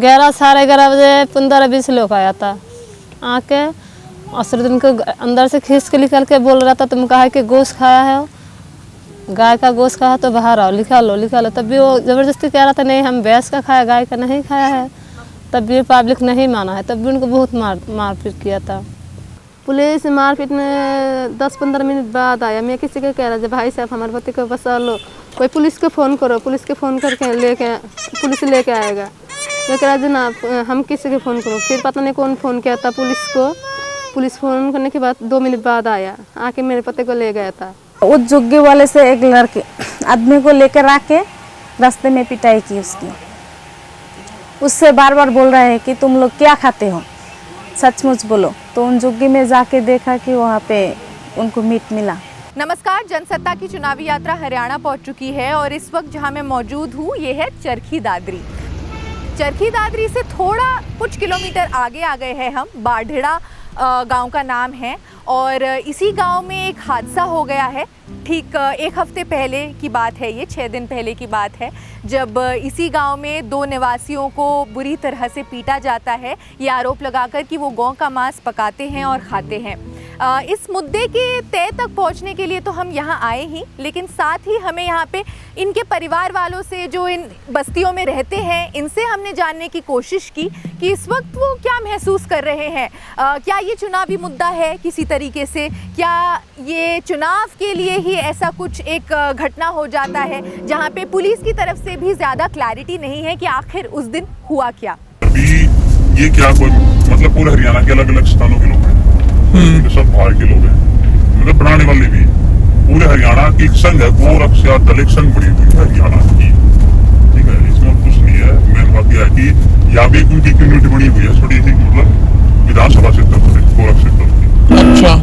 11 साढ़े 11 बजे 15-20 लोग आया था। आके असरुद्दीन को अंदर से खींच के निकल के बोल रहा था तुम कहा कि गोश्त खाया है, गाय का गोश्त खाया तो बाहर आओ, लिखा लो। तब भी वो ज़बरदस्ती कह रहा था नहीं हम भैंस का खाया, गाय का नहीं खाया है। तब भी पब्लिक नहीं माना है, तब भी उनको बहुत मारपीट किया था। पुलिस मारपीट में 10-15 मिनट बाद आया। मैं किसी को कह रहा था भाई साहब हमारे पति को बचा लो, कोई पुलिस को फ़ोन करो, पुलिस के फ़ोन करके पुलिस लेके आएगा। मैं कह रहा जनाब हम किसी को फ़ोन करो, फिर पता नहीं कौन फ़ोन किया था पुलिस को। पुलिस फ़ोन करने के बाद 2 मिनट बाद आया, आके मेरे पति को ले गया था। उस जुग्गी वाले से एक लड़के आदमी को लेकर आके रास्ते में पिटाई की उसकी। उससे बार बार बोल रहे हैं कि तुम लोग क्या खाते हो, सचमुच बोलो। तो उन जुग्गी में जाके देखा कि वहाँ पे उनको मीट मिला। नमस्कार, जनसत्ता की चुनावी यात्रा हरियाणा पहुंच चुकी है और इस वक्त जहां मैं मौजूद हूं ये है चरखी दादरी। चरखी दादरी से थोड़ा कुछ किलोमीटर आगे आ गए हैं हम। बाढ़ेड़ा गांव का नाम है और इसी गांव में एक हादसा हो गया है। ठीक 1 हफ्ते पहले की बात है, ये 6 दिन पहले की बात है, जब इसी गांव में 2 निवासियों को बुरी तरह से पीटा जाता है, ये आरोप लगाकर कि वो गौ का मांस पकाते हैं और खाते हैं। इस मुद्दे के तय तक पहुंचने के लिए तो हम यहाँ आए ही, लेकिन साथ ही हमें यहाँ पे इनके परिवार वालों से जो इन बस्तियों में रहते हैं इनसे हमने जानने की कोशिश की कि इस वक्त वो क्या महसूस कर रहे हैं। क्या ये चुनावी मुद्दा है किसी तरीके से, क्या ये चुनाव के लिए ही ऐसा कुछ एक घटना हो जाता है जहाँ पे पुलिस की तरफ से भी ज़्यादा क्लैरिटी नहीं है कि आखिर उस दिन हुआ क्या। ये क्या कोई मतलब पूरे हरियाणा के अलग अलग स्थानों के लोग हैं, सब बाहर के लोग हैं, मतलब बनाने वाले भी पूरे हरियाणा की संघ है, गोरक्षा दलित संघ बनी हुई है हरियाणा की। ठीक है, इसमें कुछ नहीं है। मेन बात यह है कि यहाँ भी उनकी कम्युनिटी बनी हुई है थोड़ी सी, मतलब विधानसभा क्षेत्र से गोरक्षा की। अच्छा,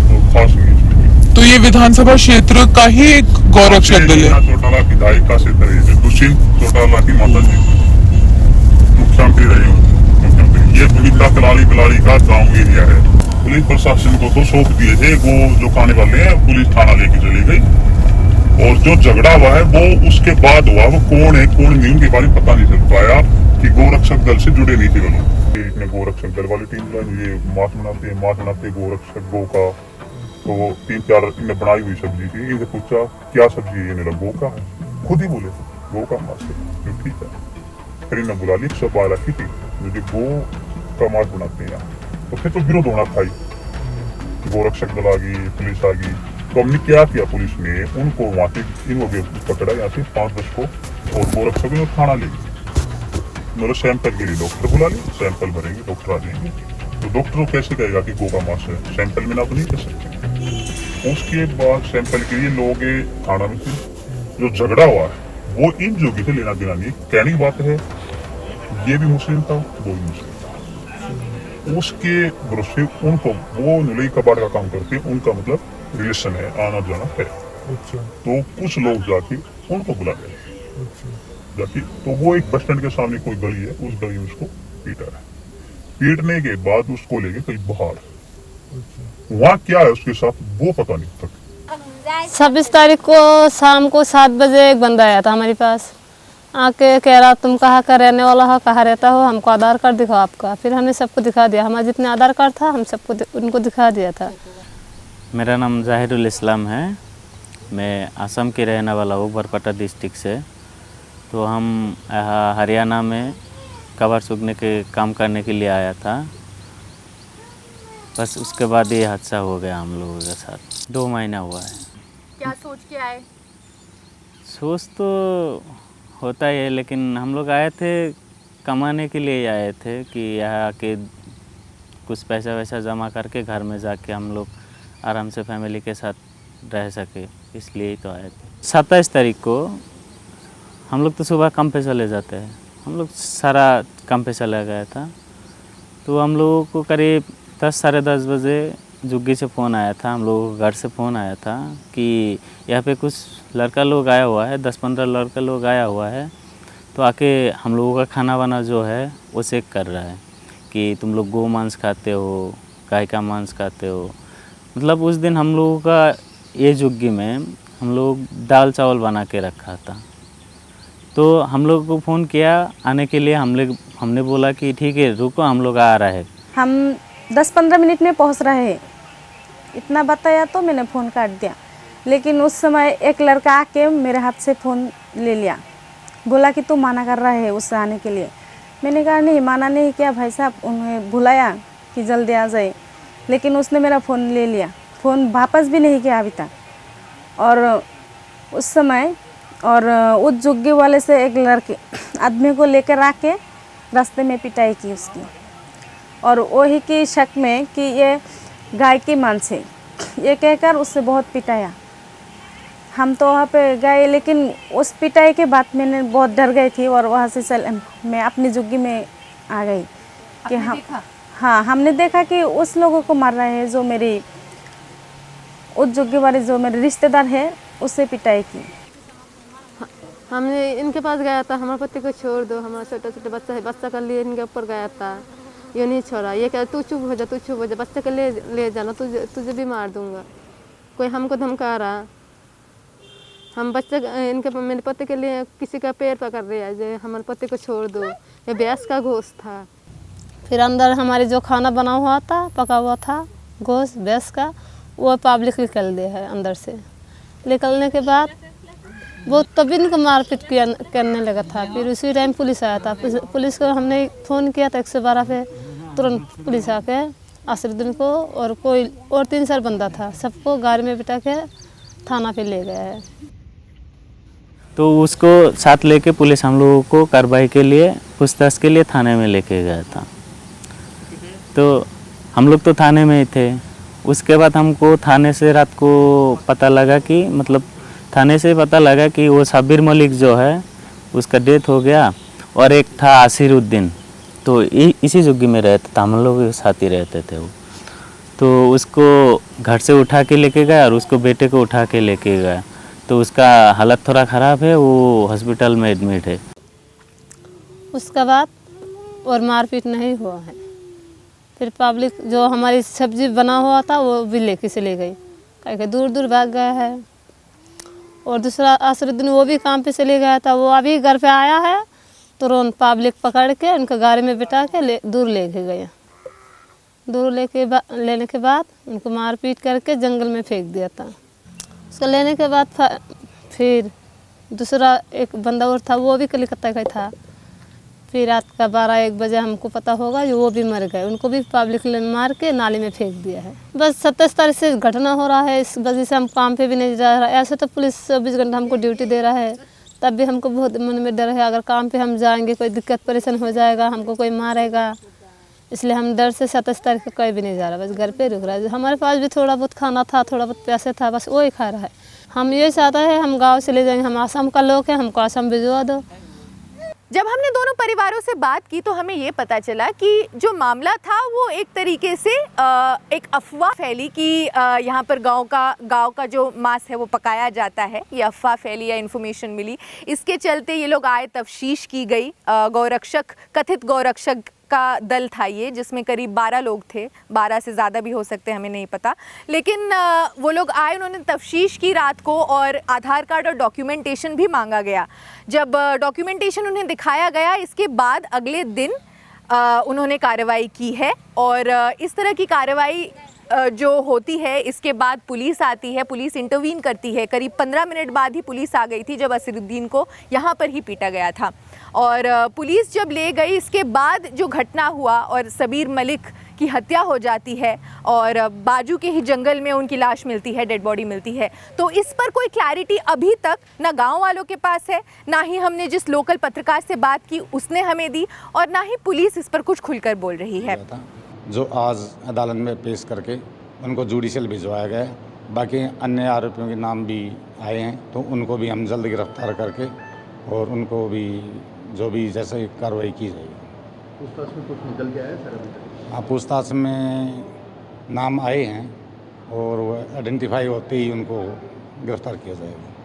तो खास नहीं इसमें। तो ये विधानसभा क्षेत्र का ही एक गौरक्षक दल है। चौटाला विधायक का क्षेत्र है, दुष्यंत चौटाला की माता जी मुख्यमंत्री रहे हो। ये बगीचा कलाली का गाँव एरिया है। पुलिस प्रशासन को तो सौंप दिए थे, वो जो खाने वाले हैं पुलिस थाना लेके चली गई। और जो झगड़ा हुआ है वो उसके बाद हुआ, वो कौन है कौन नहीं उनके बारे में पता नहीं चल पाया कि गोरक्षक दल से जुड़े नहीं थे वो लोग। इतने गोरक्षक दल वाली टीम का ये मांस बनाते गोरक्षक गो का। तो वो 3-4 इन्हें बनाई हुई सब्जी थी। इनसे पूछा क्या सब्जी है, इन्हें गो का है, खुद ही बोले गो का मांस है, ठीक है। फिर इन्हें बुला ली, सब आ रखी थी मुझे गो का मांस बनाते हैं। तो फिर तो विरोध होना था, गोरक्षक दल आ गई, पुलिस आ गई। तो हमने क्या किया, पुलिस ने उनको वहां से इन पकड़ा, यहाँ से 5-10 को, और गोरक्षक ने थाना ले गई। मतलब सैंपल के लिए डॉक्टर बुला ली, सैंपल भरेंगे, डॉक्टर आ जाएंगे। तो डॉक्टर कैसे कहेगा कि गो का मांस है, सैंपल में ना तो नहीं कर सकते। उसके बाद सैंपल के लिए लोग थाना में थे। जो झगड़ा हुआ है वो इन जोगी से लेना देना नहीं। कहने की बात है, ये भी मुस्लिम था, वो भी मुस्लिम था। उसके भरोसे उनको, वो नुलई कबाड़ का काम करते, उनका मतलब रिलेशन है, आना जाना है। अच्छा। तो कुछ लोग जाके उनको बुला गए जाके। तो वो एक बस स्टैंड के सामने कोई गली है, उस गली में उसको पीटा है। पीटने के बाद उसको ले गए कहीं बाहर। वहाँ क्या है उसके साथ वो पता नहीं तक। 26 तारीख को शाम को 7 बजे एक बंदा आया था हमारे पास, आके कह रहा तुम कहाँ का रहने वाला हो, कहाँ रहता हो, हमको आधार कार्ड दिखाओ आपका। फिर हमने सबको दिखा दिया, हमारा जितने आधार कार्ड था हम सबको उनको दिखा दिया था। मेरा नाम जाहिरुल इस्लाम है, मैं असम के रहने वाला हूँ, बरपेटा डिस्ट्रिक्ट से। तो हम यहाँ हरियाणा में कबाड़ सूखने के काम करने के लिए आया था। बस उसके बाद ये हादसा हो गया हम लोगों के साथ। 2 महीना हुआ है। क्या सोच के आए? सोच तो होता ही है, लेकिन हम लोग आए थे कमाने के लिए आए थे कि यहाँ आके कुछ पैसा वैसा जमा करके घर में जाके हम लोग आराम से फैमिली के साथ रह सके, इसलिए ही तो आए थे। 27 तारीख को हम लोग तो सुबह काम पे चले जाते हैं, हम लोग सारा काम पे चला गया था। तो हम लोगों को करीब 10 साढ़े 10 बजे जुग्गी से फ़ोन आया था, हम लोगों को घर से फ़ोन आया था कि यहाँ पे कुछ लड़का लोग आया हुआ है, 10-15 लड़का लोग आया हुआ है। तो आके हम लोगों का खाना वाना जो है वो चेक कर रहा है कि तुम लोग गौ मांस खाते हो, गाय का मांस खाते हो। मतलब उस दिन हम लोगों का ये जुग्गी में हम लोग दाल चावल बना के रखा था तो हम लोग को फ़ोन किया आने के लिए, हमने बोला कि ठीक है रुको, हम लोग आ रहे हैं। हम 10-15 मिनट में पहुंच रहे हैं, इतना बताया तो मैंने फ़ोन काट दिया। लेकिन उस समय एक लड़का आके मेरे हाथ से फ़ोन ले लिया, बोला कि तू माना कर रहा है उससे आने के लिए। मैंने कहा नहीं, माना नहीं किया भाई साहब, उन्हें बुलाया कि जल्दी आ जाए, लेकिन उसने मेरा फ़ोन ले लिया, फ़ोन वापस भी नहीं किया अभी तक। और उस समय उस जुग्गी वाले से एक लड़के आदमी को लेकर आके रास्ते में पिटाई की उसकी, और वही की शक में कि ये गाय की मांस है, ये कहकर उससे बहुत पिटाया। हम तो वहाँ पे गए, लेकिन उस पिटाई के बाद मैंने बहुत डर गई थी और वहाँ से मैं अपनी जुग्गी में आ गई कि हाँ, हमने देखा कि उस लोगों को मार रहे हैं जो मेरी उस जुग्गी वाले जो मेरे रिश्तेदार है उससे पिटाई की। हमने इनके पास गया था, हमारे पति को छोड़ दो, हमारा छोटा छोटा बच्चा है, बच्चा का लिए इनके ऊपर गया था, ये नहीं छोड़ा। ये कह तू चुप हो जा, तू चुप हो जा, बच्चे को ले जाना, तुझे भी मार दूंगा। कोई हमको धमका रहा, हम बच्चे इनके मेरे पति के लिए किसी का पैर पकड़ रहे हैं, जो हमारे पति को छोड़ दो, ये भैंस का गोश्त था। फिर अंदर हमारे जो खाना बना हुआ था, पका हुआ था गोश्त भैंस का, वो पब्लिक निकल दिया है अंदर से। निकलने के बाद वो तभी इनको मारपीट करने लगा था। फिर उसी टाइम पुलिस आया था, पुलिस को हमने फ़ोन किया था 112 पे, तुरंत पुलिस आके असरुद्दीन को और कोई और 3-4 बंदा था, सबको गाड़ी में बिठा के थाना पे ले गया है। तो उसको साथ लेके पुलिस हम लोगों को कार्रवाई के लिए, पूछताछ के लिए थाने में लेके गया था। तो हम लोग तो थाने में ही थे। उसके बाद हमको थाने से रात को पता लगा कि थाने से पता लगा कि वो साबिर मलिक जो है उसका डेथ हो गया, और एक था आसिरुद्दीन, तो इसी जुग्गी में रहता था, हम लोग के साथ ही रहते थे वो। तो उसको घर से उठा के लेके गया और उसको बेटे को उठा के लेके गया, तो उसका हालत थोड़ा ख़राब है, वो हॉस्पिटल में एडमिट है। उसके बाद और मारपीट नहीं हुआ है। फिर पब्लिक जो हमारी सब्जी बना हुआ था वो भी लेके चले गई, कहीं दूर दूर भाग गया है। और दूसरा असरुद्दीन वो भी काम पे चले गया था, वो अभी घर पे आया है, तुरंत पब्लिक पकड़ के उनका गाड़ी में बिठा के दूर लेके गए। दूर लेने के बाद उनको मारपीट करके जंगल में फेंक दिया था। उसको लेने के बाद फिर दूसरा एक बंदा और था, वो भी कलकत्ता का था। फिर रात का 12-1 बजे हमको पता होगा जो वो भी मर गए, उनको भी पब्लिक ने मार के नाली में फेंक दिया है। बस 27 तारीख से घटना हो रहा है, इस वजह से हम काम पे भी नहीं जा रहा है। ऐसे तो पुलिस 24 घंटा हमको ड्यूटी दे रहा है, तब भी हमको बहुत मन में डर है, अगर काम पे हम जाएंगे कोई दिक्कत परेशान हो जाएगा, हमको कोई मारेगा, इसलिए हम डर से 27 तारीख को कहीं भी नहीं जा रहा, बस घर पे रुक रहा है। हमारे पास भी थोड़ा बहुत खाना था, थोड़ा बहुत पैसे था, बस वही खा रहा है। हम ये चाहते हैं हम गाँव से ले जाएंगे, हम आसाम का लोग हैं, हमको आसाम भिजवा दो। जब हमने दोनों परिवारों से बात की तो हमें ये पता चला कि जो मामला था वो एक तरीके से एक अफवाह फैली कि यहाँ पर गांव का जो मांस है वो पकाया जाता है, ये अफवाह फैली या इन्फॉर्मेशन मिली। इसके चलते ये लोग आए, तफ्तीश की गई। कथित गौरक्षक का दल था ये, जिसमें करीब 12 लोग थे, 12 से ज़्यादा भी हो सकते हैं, हमें नहीं पता। लेकिन वो लोग आए, उन्होंने तफ्तीश की रात को, और आधार कार्ड और डॉक्यूमेंटेशन भी मांगा गया। जब डॉक्यूमेंटेशन उन्हें दिखाया गया, इसके बाद अगले दिन उन्होंने कार्रवाई की है। और इस तरह की कार्रवाई जो होती है, इसके बाद पुलिस आती है, पुलिस इंटरवीन करती है। करीब 15 मिनट बाद ही पुलिस आ गई थी, जब असरुद्दीन को यहाँ पर ही पीटा गया था। और पुलिस जब ले गई, इसके बाद जो घटना हुआ और साबिर मलिक की हत्या हो जाती है और बाजू के ही जंगल में उनकी लाश मिलती है, डेड बॉडी मिलती है। तो इस पर कोई क्लैरिटी अभी तक ना गांव वालों के पास है, ना ही हमने जिस लोकल पत्रकार से बात की उसने हमें दी, और ना ही पुलिस इस पर कुछ खुलकर बोल रही है। जो आज अदालत में पेश करके उनको जुडिशियल भिजवाया गया। बाकी अन्य आरोपियों के नाम भी आए हैं, तो उनको भी हम जल्द गिरफ्तार करके और उनको भी जो भी जैसे कार्रवाई की जाएगी। पूछताछ में कुछ निकल गया है सर अभी तक? हाँ, पूछताछ में नाम आए हैं और वो आइडेंटिफाई होते ही उनको गिरफ्तार किया जाएगा।